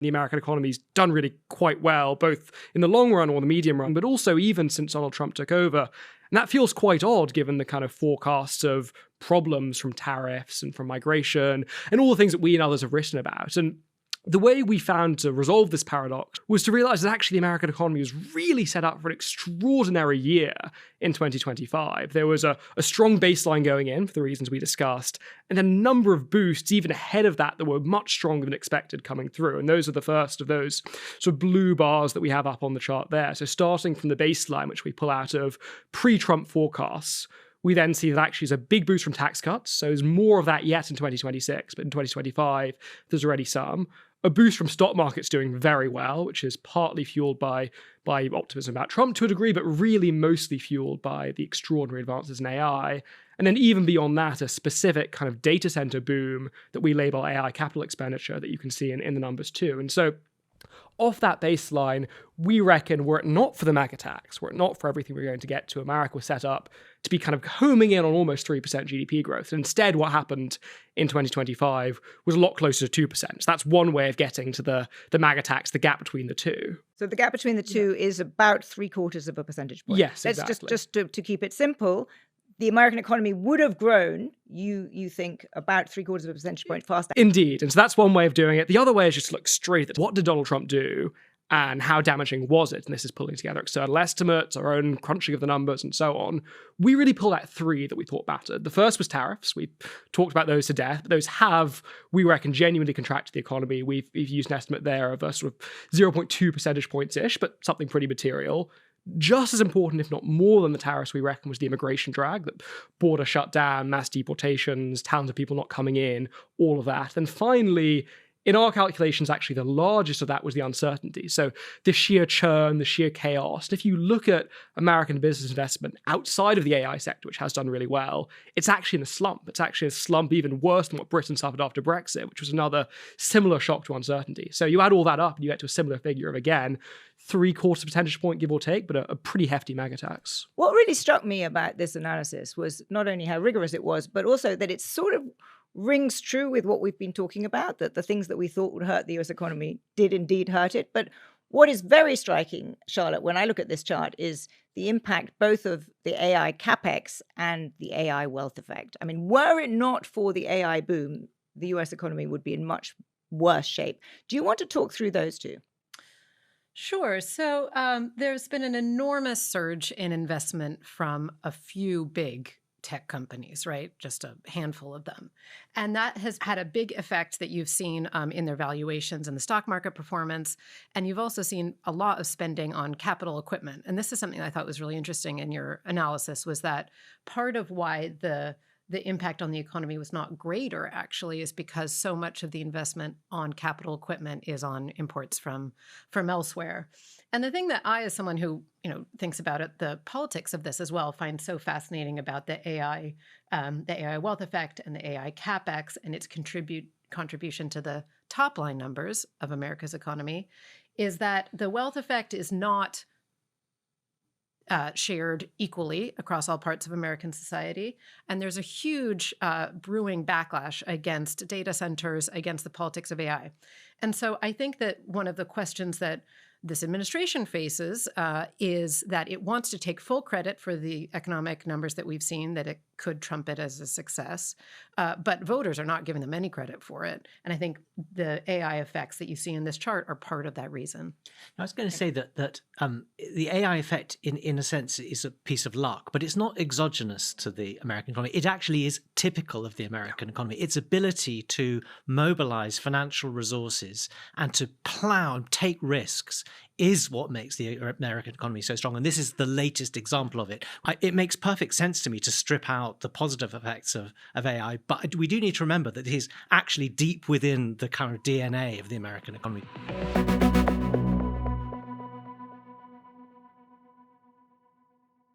The American economy's done really quite well, both in the long run or the medium run, but also even since Donald Trump took over. And that feels quite odd given the kind of forecasts of problems from tariffs and from migration and all the things that we and others have written about. And the way we found to resolve this paradox was to realize that actually the American economy was really set up for an extraordinary year in 2025. There was a strong baseline going in for the reasons we discussed, and a number of boosts even ahead of that were much stronger than expected coming through. And those are the first of those sort of blue bars that we have up on the chart there. So starting from the baseline, which we pull out of pre-Trump forecasts, we then see that actually there's a big boost from tax cuts. So there's more of that yet in 2026, but in 2025, there's already some. A boost from stock markets doing very well, which is partly fueled by optimism about Trump to a degree, but really mostly fueled by the extraordinary advances in AI. And then even beyond that, a specific kind of data center boom that we label AI capital expenditure that you can see in the numbers too. And so off that baseline, we reckon were it not for the MAGA tax, were it not for everything we're going to get to, America was set up to be kind of homing in on almost 3% GDP growth. And instead, what happened in 2025 was a lot closer to 2%. So that's one way of getting to the MAGA tax, the gap between the two. So the gap between the two is about 0.75 of a percentage point. Yes, exactly. Let's just to keep it simple, the American economy would have grown, you think, about 0.75 of a percentage point faster. Indeed. And so that's one way of doing it. The other way is just to look straight at what did Donald Trump do and how damaging was it? And this is pulling together external estimates, our own crunching of the numbers, and so on. We really pulled out three that we thought mattered. The first was tariffs. We talked about those to death, but those have, we reckon, genuinely contracted the economy. We've used an estimate there of a sort of 0.2 percentage points-ish, but something pretty material. Just as important, if not more than the tariffs, we reckon, was the immigration drag, that border shutdown, mass deportations, talented people not coming in, all of that. And finally, in our calculations, actually, the largest of that was the uncertainty. So the sheer churn, the sheer chaos. And if you look at American business investment outside of the AI sector, which has done really well, it's actually in a slump. It's actually a slump even worse than what Britain suffered after Brexit, which was another similar shock to uncertainty. So you add all that up and you get to a similar figure of, again, 0.75 percentage point, give or take, but a pretty hefty MAGA tax. What really struck me about this analysis was not only how rigorous it was, but also that it sort of rings true with what we've been talking about, that the things that we thought would hurt the US economy did indeed hurt it. But what is very striking, Charlotte, when I look at this chart, is the impact both of the AI capex and the AI wealth effect. I mean, were it not for the AI boom, the US economy would be in much worse shape. Do you want to talk through those two? Sure. So there's been an enormous surge in investment from a few big tech companies, right? Just a handful of them. And that has had a big effect that you've seen in their valuations and the stock market performance. And you've also seen a lot of spending on capital equipment. And this is something I thought was really interesting in your analysis, was that part of why the impact on the economy was not greater, actually, is because so much of the investment on capital equipment is on imports from elsewhere. And the thing that I, as someone who thinks about it, the politics of this as well, find so fascinating about the AI wealth effect and the AI capex and its contribution to the top line numbers of America's economy, is that the wealth effect is not shared equally across all parts of American society. And there's a huge brewing backlash against data centers, against the politics of AI. And so I think that one of the questions that this administration faces is that it wants to take full credit for the economic numbers that we've seen, that it could trumpet as a success, but voters are not giving them any credit for it. And I think the AI effects that you see in this chart are part of that reason. I was going to say that the AI effect, in a sense, is a piece of luck, but it's not exogenous to the American economy. It actually is typical of the American economy. Its ability to mobilize financial resources and to plow and take risks is what makes the American economy so strong. And this is the latest example of it. It makes perfect sense to me to strip out the positive effects of AI, but we do need to remember that it is actually deep within the kind of DNA of the American economy.